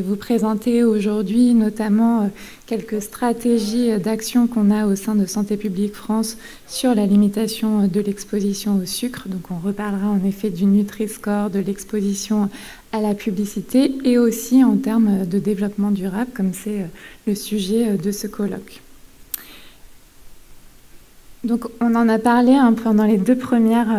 vais vous présenter aujourd'hui notamment quelques stratégies d'action qu'on a au sein de Santé publique France sur la limitation de l'exposition au sucre. Donc on reparlera en effet du Nutri-Score, de l'exposition à la publicité et aussi en termes de développement durable, comme c'est le sujet de ce colloque. Donc on en a parlé pendant les deux premières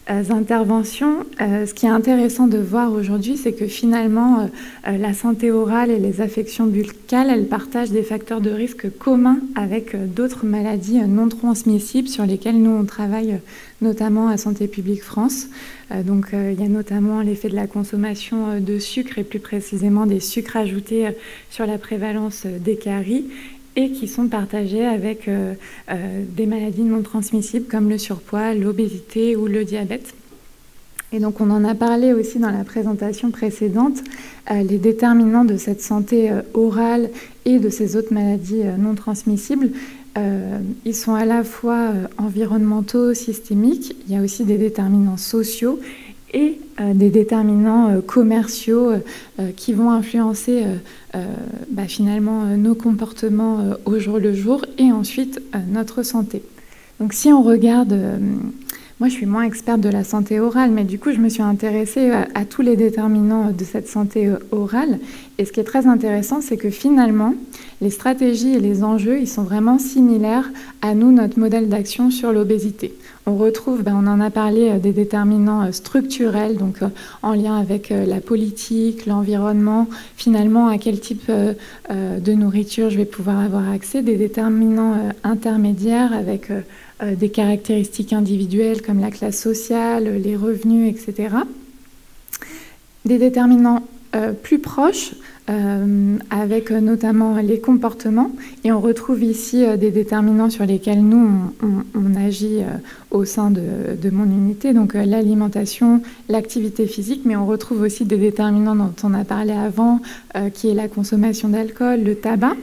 interventions. Ce qui est intéressant de voir aujourd'hui, c'est que finalement, la santé orale et les affections buccales, elles partagent des facteurs de risque communs avec d'autres maladies non transmissibles sur lesquelles nous, on travaille notamment à Santé publique France. Donc, il y a notamment l'effet de la consommation de sucre et plus précisément des sucres ajoutés sur la prévalence des caries, et qui sont partagés avec des maladies non transmissibles comme le surpoids, l'obésité ou le diabète. Et donc on en a parlé aussi dans la présentation précédente, les déterminants de cette santé orale et de ces autres maladies non transmissibles, ils sont à la fois environnementaux, systémiques, il y a aussi des déterminants sociaux et des déterminants commerciaux qui vont influencer finalement nos comportements au jour le jour et ensuite notre santé. Donc si on regarde, moi je suis moins experte de la santé orale, mais du coup je me suis intéressée à tous les déterminants de cette santé orale. Et ce qui est très intéressant, c'est que finalement, les stratégies et les enjeux, ils sont vraiment similaires à nous, notre modèle d'action sur l'obésité. On retrouve, on en a parlé, des déterminants structurels, donc en lien avec la politique, l'environnement, finalement à quel type de nourriture je vais pouvoir avoir accès, des déterminants intermédiaires avec des caractéristiques individuelles comme la classe sociale, les revenus, etc. Des déterminants plus proches, avec notamment les comportements, et on retrouve ici des déterminants sur lesquels nous on agit au sein de mon unité, donc l'alimentation, l'activité physique, mais on retrouve aussi des déterminants dont on a parlé avant, qui est la consommation d'alcool, le tabac.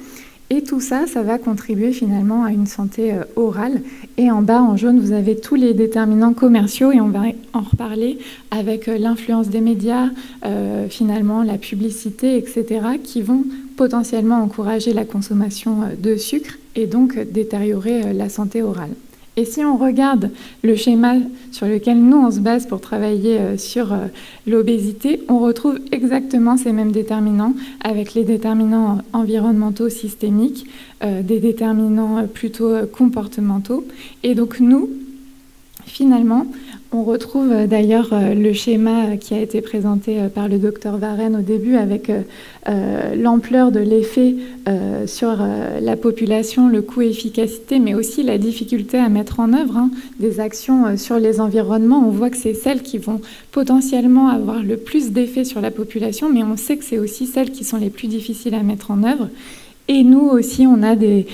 Et tout ça, ça va contribuer finalement à une santé orale. Et en bas, en jaune, vous avez tous les déterminants commerciaux, et on va en reparler avec l'influence des médias, finalement, la publicité, etc., qui vont potentiellement encourager la consommation de sucre et donc détériorer la santé orale. Et si on regarde le schéma sur lequel nous, on se base pour travailler sur l'obésité, on retrouve exactement ces mêmes déterminants avec les déterminants environnementaux systémiques, des déterminants plutôt comportementaux. Et donc nous, finalement, on retrouve d'ailleurs le schéma qui a été présenté par le docteur Varenne au début avec l'ampleur de l'effet sur la population, le coût-efficacité, mais aussi la difficulté à mettre en œuvre des actions sur les environnements. On voit que c'est celles qui vont potentiellement avoir le plus d'effet sur la population, mais on sait que c'est aussi celles qui sont les plus difficiles à mettre en œuvre. Et nous aussi, on a des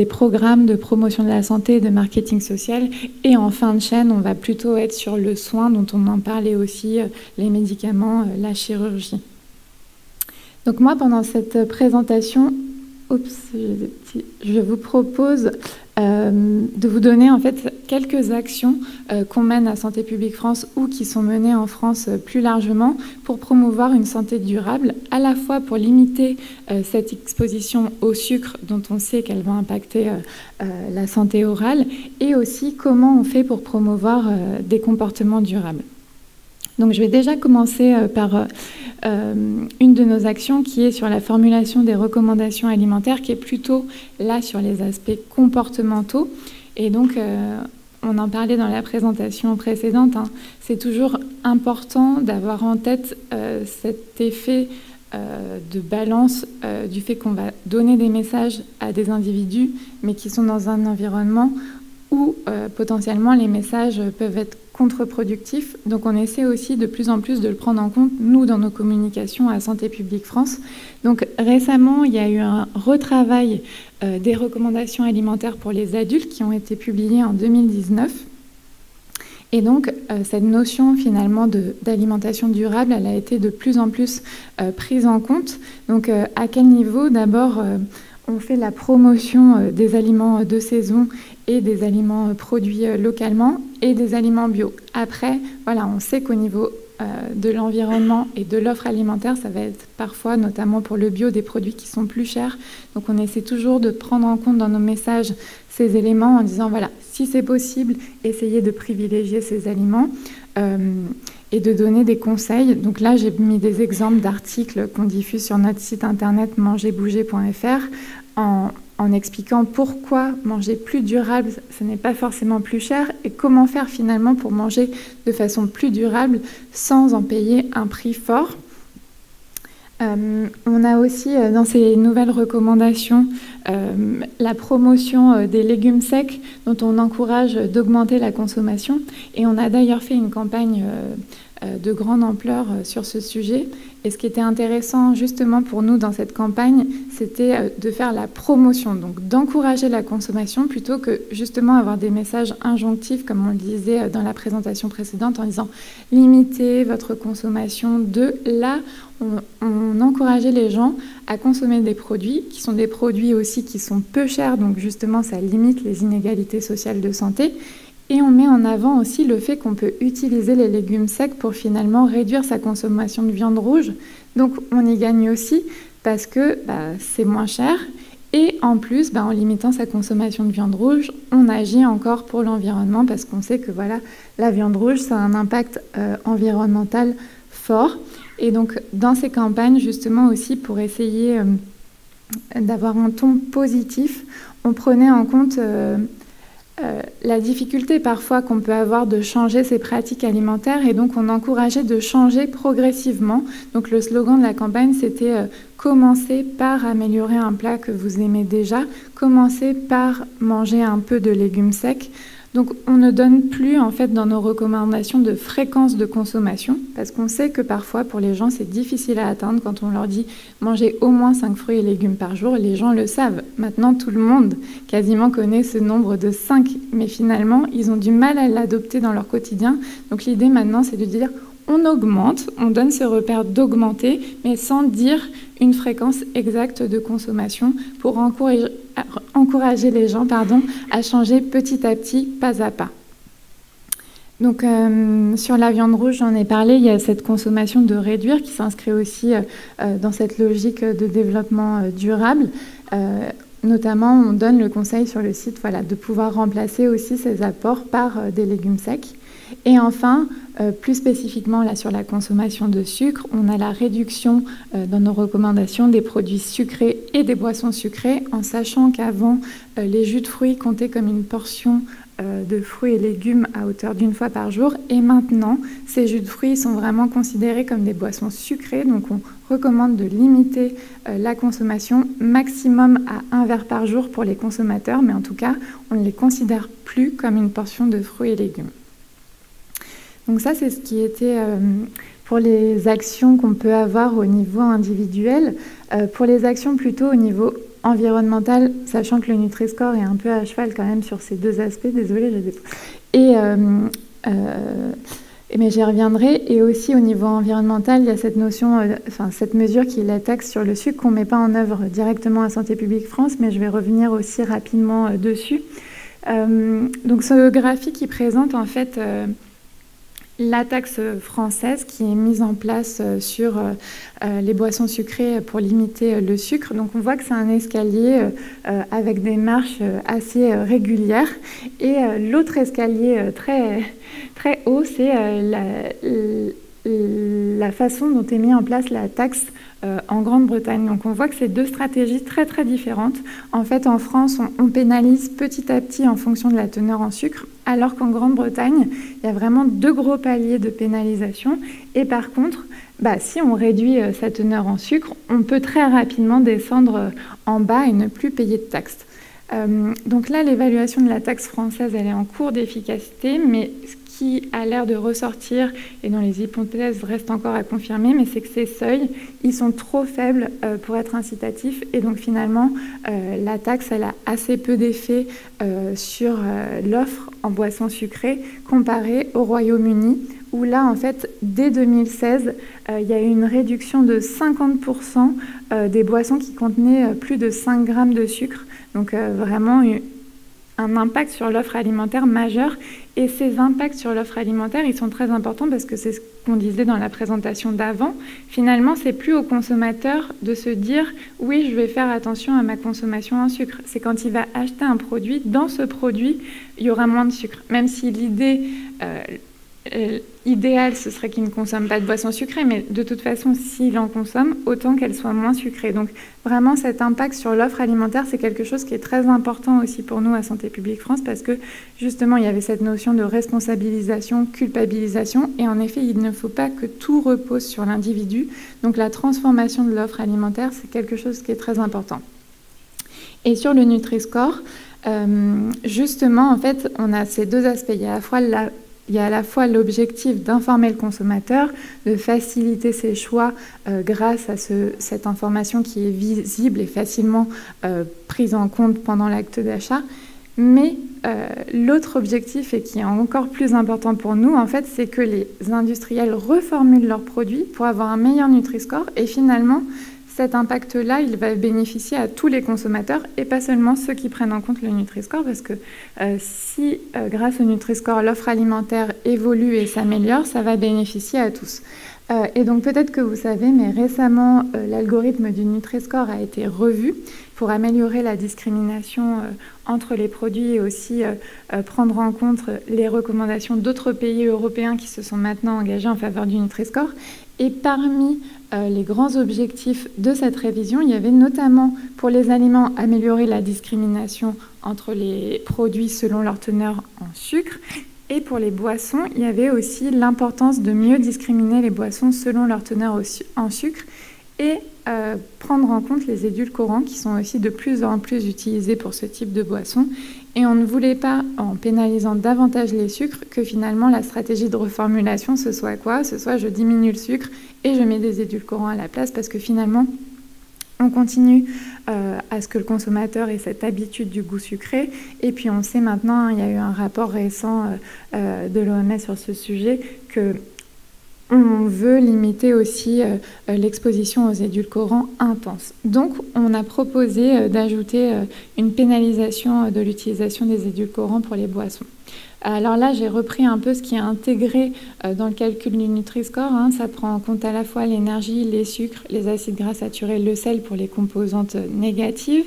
programmes de promotion de la santé et de marketing social. Et en fin de chaîne, on va plutôt être sur le soin, dont on en parlait aussi, les médicaments, la chirurgie. Donc moi, pendant cette présentation, je vous propose de vous donner en fait quelques actions qu'on mène à Santé publique France ou qui sont menées en France plus largement pour promouvoir une santé durable, à la fois pour limiter cette exposition au sucre dont on sait qu'elle va impacter la santé orale, et aussi comment on fait pour promouvoir des comportements durables. Donc je vais déjà commencer par une de nos actions qui est sur la formulation des recommandations alimentaires, qui est plutôt là sur les aspects comportementaux. Et donc, on en parlait dans la présentation précédente, c'est toujours important d'avoir en tête cet effet de balance du fait qu'on va donner des messages à des individus, mais qui sont dans un environnement où potentiellement les messages peuvent être contre-productifs. Donc on essaie aussi de plus en plus de le prendre en compte, nous, dans nos communications à Santé publique France. Donc récemment, il y a eu un retravail des recommandations alimentaires pour les adultes qui ont été publiées en 2019. Et donc, cette notion finalement d'alimentation durable, elle a été de plus en plus prise en compte. Donc, à quel niveau? D'abord, on fait la promotion des aliments de saison et des aliments produits localement et des aliments bio. Après, voilà, on sait qu'au niveau de l'environnement et de l'offre alimentaire, ça va être parfois, notamment pour le bio, des produits qui sont plus chers. Donc on essaie toujours de prendre en compte dans nos messages ces éléments en disant, voilà, si c'est possible, essayez de privilégier ces aliments et de donner des conseils. Donc là, j'ai mis des exemples d'articles qu'on diffuse sur notre site internet mangerbouger.fr en expliquant pourquoi manger plus durable, ce n'est pas forcément plus cher, et comment faire finalement pour manger de façon plus durable sans en payer un prix fort. On a aussi dans ces nouvelles recommandations la promotion des légumes secs dont on encourage d'augmenter la consommation, et on a d'ailleurs fait une campagne de grande ampleur sur ce sujet. Et ce qui était intéressant justement pour nous dans cette campagne, c'était de faire la promotion, donc d'encourager la consommation plutôt que justement avoir des messages injonctifs, comme on le disait dans la présentation précédente, en disant limitez votre consommation de là. On encourageait les gens à consommer des produits qui sont des produits aussi qui sont peu chers, donc justement ça limite les inégalités sociales de santé. Et on met en avant aussi le fait qu'on peut utiliser les légumes secs pour finalement réduire sa consommation de viande rouge. Donc on y gagne aussi parce que c'est moins cher. Et en plus, en limitant sa consommation de viande rouge, on agit encore pour l'environnement parce qu'on sait que voilà, la viande rouge, ça a un impact environnemental fort. Et donc dans ces campagnes, justement aussi pour essayer d'avoir un ton positif, on prenait en compte la difficulté parfois qu'on peut avoir de changer ses pratiques alimentaires, et donc on encourageait de changer progressivement. Donc le slogan de la campagne, c'était commencer par améliorer un plat que vous aimez déjà, commencer par manger un peu de légumes secs. Donc on ne donne plus en fait dans nos recommandations de fréquence de consommation, parce qu'on sait que parfois pour les gens c'est difficile à atteindre quand on leur dit manger au moins 5 fruits et légumes par jour. Les gens le savent. Maintenant tout le monde quasiment connaît ce nombre de 5, mais finalement ils ont du mal à l'adopter dans leur quotidien. Donc l'idée maintenant c'est de dire on augmente, on donne ce repère d'augmenter, mais sans dire une fréquence exacte de consommation pour encourager les gens à changer petit à petit, pas à pas. Donc sur la viande rouge, j'en ai parlé, il y a cette consommation de réduire qui s'inscrit aussi dans cette logique de développement durable. Notamment, on donne le conseil sur le site de pouvoir remplacer aussi ces apports par des légumes secs. Et enfin, plus spécifiquement là, sur la consommation de sucre, on a la réduction dans nos recommandations des produits sucrés et des boissons sucrées, en sachant qu'avant, les jus de fruits comptaient comme une portion de fruits et légumes à hauteur d'1 fois par jour. Et maintenant, ces jus de fruits sont vraiment considérés comme des boissons sucrées. Donc on recommande de limiter la consommation maximum à 1 verre par jour pour les consommateurs, mais en tout cas, on ne les considère plus comme une portion de fruits et légumes. Donc ça, c'est ce qui était pour les actions qu'on peut avoir au niveau individuel. Pour les actions plutôt au niveau environnemental, sachant que le Nutri-Score est un peu à cheval quand même sur ces deux aspects, désolée, j'ai des... mais j'y reviendrai. Et aussi au niveau environnemental, il y a cette notion, cette mesure qui est la taxe sur le sucre qu'on ne met pas en œuvre directement à Santé publique France, mais je vais revenir aussi rapidement dessus. Donc ce graphique qui présente en fait la taxe française qui est mise en place sur les boissons sucrées pour limiter le sucre. Donc on voit que c'est un escalier avec des marches assez régulières. Et l'autre escalier très, très haut, c'est la façon dont est mise en place la taxe en Grande-Bretagne. Donc on voit que c'est deux stratégies très très différentes. En fait, en France, on pénalise petit à petit en fonction de la teneur en sucre, alors qu'en Grande-Bretagne, il y a vraiment deux gros paliers de pénalisation. Et par contre, si on réduit sa teneur en sucre, on peut très rapidement descendre en bas et ne plus payer de taxes. Donc là, l'évaluation de la taxe française, elle est en cours d'efficacité, mais ce qui a l'air de ressortir, et dont les hypothèses restent encore à confirmer, mais c'est que ces seuils, ils sont trop faibles pour être incitatifs, et donc finalement, la taxe, elle a assez peu d'effet sur l'offre en boissons sucrées comparée au Royaume-Uni, où là, en fait, dès 2016, il y a eu une réduction de 50% des boissons qui contenaient plus de 5 grammes de sucre. Donc vraiment un impact sur l'offre alimentaire majeur. Et ces impacts sur l'offre alimentaire, ils sont très importants parce que c'est ce qu'on disait dans la présentation d'avant, finalement, c'est plus au consommateur de se dire « oui, je vais faire attention à ma consommation en sucre ». C'est quand il va acheter un produit, dans ce produit, il y aura moins de sucre. Même si l'idée idéale, ce serait qu'il ne consomme pas de boissons sucrées, mais de toute façon, s'il en consomme, autant qu'elle soit moins sucrée. Donc vraiment, cet impact sur l'offre alimentaire, c'est quelque chose qui est très important aussi pour nous à Santé publique France, parce que justement, il y avait cette notion de responsabilisation, culpabilisation, et en effet, il ne faut pas que tout repose sur l'individu. Donc la transformation de l'offre alimentaire, c'est quelque chose qui est très important. Et sur le Nutri-Score, justement, en fait, on a ces deux aspects. Il y a à la fois l'objectif d'informer le consommateur, de faciliter ses choix grâce à cette information qui est visible et facilement prise en compte pendant l'acte d'achat. Mais l'autre objectif, et qui est encore plus important pour nous, en fait, c'est que les industriels reformulent leurs produits pour avoir un meilleur Nutri-Score. Et finalement, cet impact-là, il va bénéficier à tous les consommateurs et pas seulement ceux qui prennent en compte le Nutri-Score, parce que si, grâce au Nutri-Score, l'offre alimentaire évolue et s'améliore, ça va bénéficier à tous. Et donc peut-être que vous savez, mais récemment, l'algorithme du Nutri-Score a été revu pour améliorer la discrimination entre les produits et aussi prendre en compte les recommandations d'autres pays européens qui se sont maintenant engagés en faveur du Nutri-Score. Et parmi les grands objectifs de cette révision, il y avait notamment pour les aliments améliorer la discrimination entre les produits selon leur teneur en sucre. Et pour les boissons, il y avait aussi l'importance de mieux discriminer les boissons selon leur teneur en sucre et prendre en compte les édulcorants qui sont aussi de plus en plus utilisés pour ce type de boissons. Et on ne voulait pas, en pénalisant davantage les sucres, que finalement la stratégie de reformulation, ce soit quoi? Ce soit je diminue le sucre et je mets des édulcorants à la place, parce que finalement, on continue à ce que le consommateur ait cette habitude du goût sucré. Et puis on sait maintenant, il y a eu un rapport récent de l'OMS sur ce sujet, que on veut limiter aussi l'exposition aux édulcorants intenses. Donc, on a proposé d'ajouter une pénalisation de l'utilisation des édulcorants pour les boissons. Alors là, j'ai repris un peu ce qui est intégré dans le calcul du Nutri-Score. Ça prend en compte à la fois l'énergie, les sucres, les acides gras saturés, le sel pour les composantes négatives,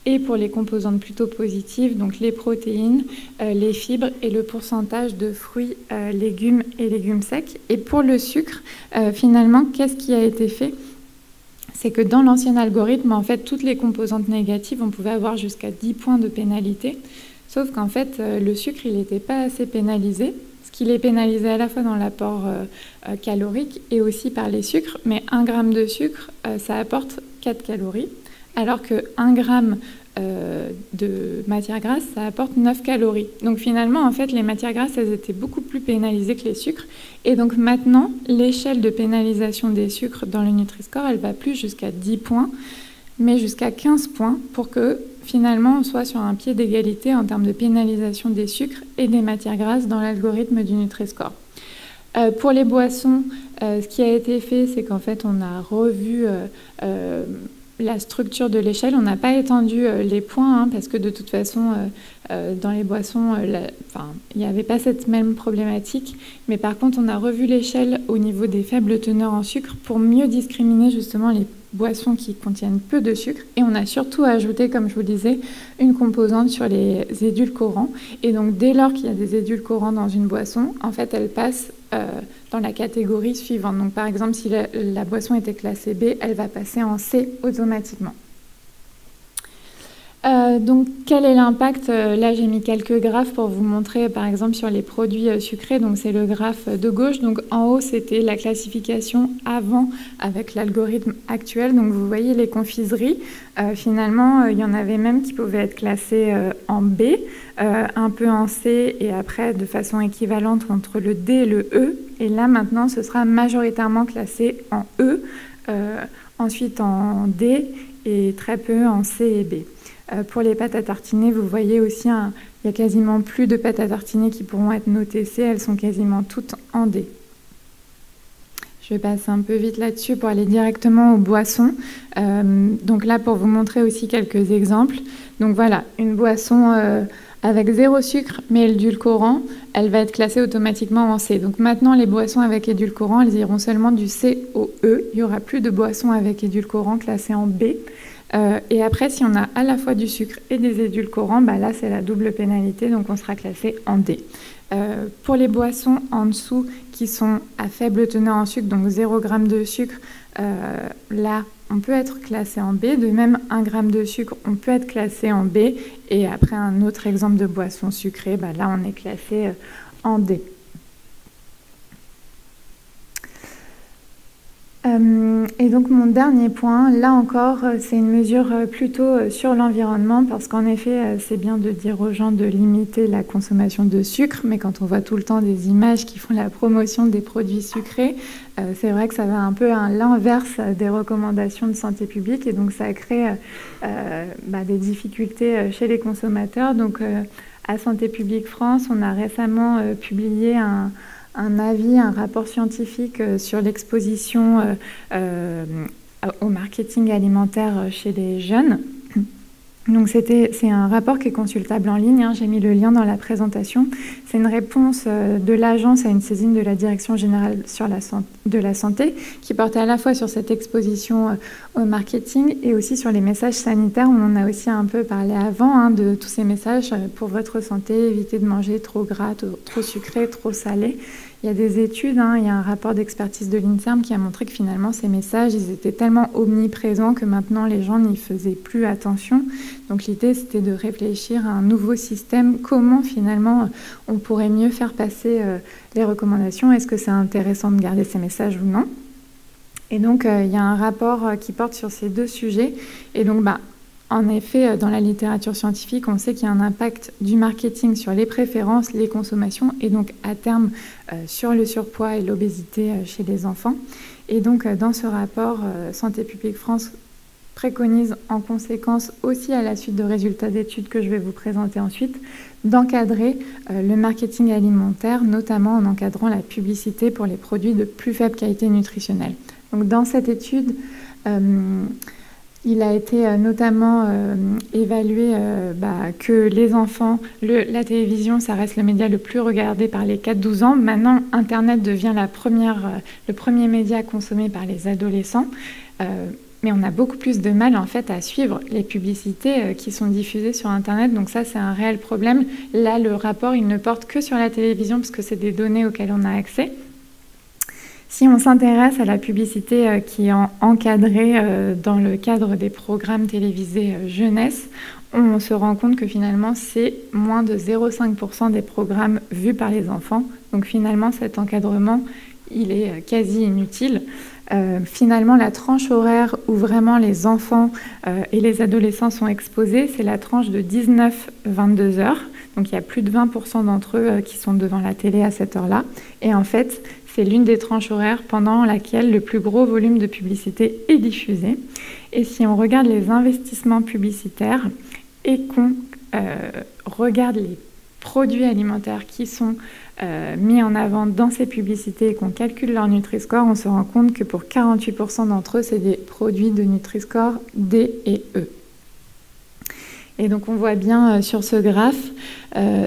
et pour les composantes plutôt positives, donc les protéines, les fibres et le pourcentage de fruits, légumes et légumes secs. Et pour le sucre, finalement, qu'est-ce qui a été fait? C'est que dans l'ancien algorithme, en fait, toutes les composantes négatives, on pouvait avoir jusqu'à 10 points de pénalité, sauf qu'en fait, le sucre, il n'était pas assez pénalisé, parce qu'il est pénalisé à la fois dans l'apport calorique et aussi par les sucres, mais 1 gramme de sucre, ça apporte 4 calories, alors que 1 gramme de matière grasse, ça apporte 9 calories. Donc finalement, en fait, les matières grasses, elles étaient beaucoup plus pénalisées que les sucres. Et donc maintenant, l'échelle de pénalisation des sucres dans le Nutri-Score, elle va plus jusqu'à 10 points, mais jusqu'à 15 points pour que finalement, on soit sur un pied d'égalité en termes de pénalisation des sucres et des matières grasses dans l'algorithme du Nutri-Score. Pour les boissons, ce qui a été fait, c'est qu'en fait, on a revu la structure de l'échelle. On n'a pas étendu les points, parce que de toute façon, dans les boissons, il n'y avait pas cette même problématique. Mais par contre, on a revu l'échelle au niveau des faibles teneurs en sucre pour mieux discriminer justement les boissons qui contiennent peu de sucre. Et on a surtout ajouté, comme je vous le disais, une composante sur les édulcorants. Et donc, dès lors qu'il y a des édulcorants dans une boisson, en fait, elle passe dans la catégorie suivante. Donc, par exemple, si la boisson était classée B, elle va passer en C automatiquement. Donc, quel est l'impact? Là, j'ai mis quelques graphes pour vous montrer, par exemple, sur les produits sucrés. Donc, c'est le graphe de gauche. Donc, en haut, c'était la classification avant avec l'algorithme actuel. Donc, vous voyez les confiseries. Finalement, il y en avait même qui pouvaient être classées en B, un peu en C, et après, de façon équivalente entre le D et le E. Et là, maintenant, ce sera majoritairement classé en E, ensuite en D, et très peu en C et B. Pour les pâtes à tartiner, vous voyez aussi, il y a quasiment plus de pâtes à tartiner qui pourront être notées C, elles sont quasiment toutes en D. Je vais passer un peu vite là-dessus pour aller directement aux boissons. Donc là, pour vous montrer aussi quelques exemples. Donc voilà, une boisson avec 0 sucre mais édulcorant, elle va être classée automatiquement en C. Donc maintenant, les boissons avec édulcorant, elles iront seulement du C au E. Il n'y aura plus de boissons avec édulcorant classées en B. Et après, si on a à la fois du sucre et des édulcorants, là, c'est la double pénalité, donc on sera classé en D. Pour les boissons en dessous qui sont à faible teneur en sucre, donc 0 g de sucre, là, on peut être classé en B. De même, 1 g de sucre, on peut être classé en B. Et après, un autre exemple de boisson sucrée, là, on est classé en D. Et donc mon dernier point, là encore, c'est une mesure plutôt sur l'environnement, parce qu'en effet, c'est bien de dire aux gens de limiter la consommation de sucre, mais quand on voit tout le temps des images qui font la promotion des produits sucrés, c'est vrai que ça va un peu à l'inverse des recommandations de santé publique, et donc ça crée des difficultés chez les consommateurs. Donc à Santé publique France, on a récemment publié un avis, un rapport scientifique sur l'exposition au marketing alimentaire chez les jeunes. Donc c'est un rapport qui est consultable en ligne, j'ai mis le lien dans la présentation. C'est une réponse de l'agence à une saisine de la Direction générale de la santé qui portait à la fois sur cette exposition au marketing et aussi sur les messages sanitaires. On en a aussi un peu parlé avant, de tous ces messages pour votre santé, évitez de manger trop gras, trop sucré, trop salé. Il y a des études, il y a un rapport d'expertise de l'INSERM qui a montré que finalement ces messages, ils étaient tellement omniprésents que maintenant les gens n'y faisaient plus attention. Donc l'idée, c'était de réfléchir à un nouveau système, comment finalement on pourrait mieux faire passer les recommandations. Est-ce que c'est intéressant de garder ces messages ou non? Et donc il y a un rapport qui porte sur ces deux sujets. Et donc en effet, dans la littérature scientifique, on sait qu'il y a un impact du marketing sur les préférences, les consommations et donc à terme sur le surpoids et l'obésité chez les enfants. Et donc dans ce rapport, Santé publique France préconise en conséquence aussi à la suite de résultats d'études que je vais vous présenter ensuite, d'encadrer le marketing alimentaire, notamment en encadrant la publicité pour les produits de plus faible qualité nutritionnelle. Donc dans cette étude, il a été notamment évalué que les enfants, la télévision, ça reste le média le plus regardé par les 4-12 ans. Maintenant, Internet devient le premier média consommé par les adolescents. Mais on a beaucoup plus de mal en fait à suivre les publicités qui sont diffusées sur Internet. Donc ça, c'est un réel problème. Là, le rapport, il ne porte que sur la télévision parce que c'est des données auxquelles on a accès. Si on s'intéresse à la publicité qui est encadrée dans le cadre des programmes télévisés jeunesse, on se rend compte que finalement, c'est moins de 0,5% des programmes vus par les enfants. Donc finalement, cet encadrement, il est quasi inutile. Finalement, la tranche horaire où vraiment les enfants et les adolescents sont exposés, c'est la tranche de 19-22 heures. Donc il y a plus de 20% d'entre eux qui sont devant la télé à cette heure-là. Et en fait, c'est l'une des tranches horaires pendant laquelle le plus gros volume de publicité est diffusé. Et si on regarde les investissements publicitaires et qu'on regarde les produits alimentaires qui sont mis en avant dans ces publicités et qu'on calcule leur Nutri-Score, on se rend compte que pour 48% d'entre eux, c'est des produits de Nutri-Score D et E. Et donc on voit bien sur ce graphe,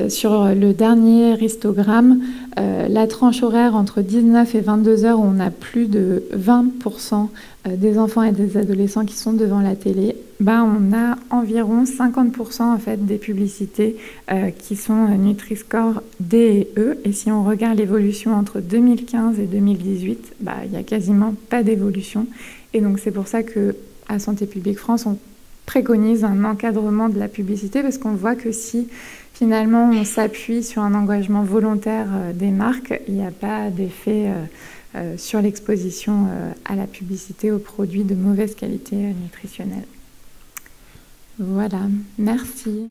sur le dernier histogramme, la tranche horaire entre 19 et 22 heures où on a plus de 20% des enfants et des adolescents qui sont devant la télé, on a environ 50% en fait des publicités qui sont Nutri-Score D et E. Et si on regarde l'évolution entre 2015 et 2018, il n'y a quasiment pas d'évolution. Et donc c'est pour ça qu'à Santé publique France, on préconise un encadrement de la publicité, parce qu'on voit que si finalement on s'appuie sur un engagement volontaire des marques, il n'y a pas d'effet sur l'exposition à la publicité aux produits de mauvaise qualité nutritionnelle. Voilà, merci.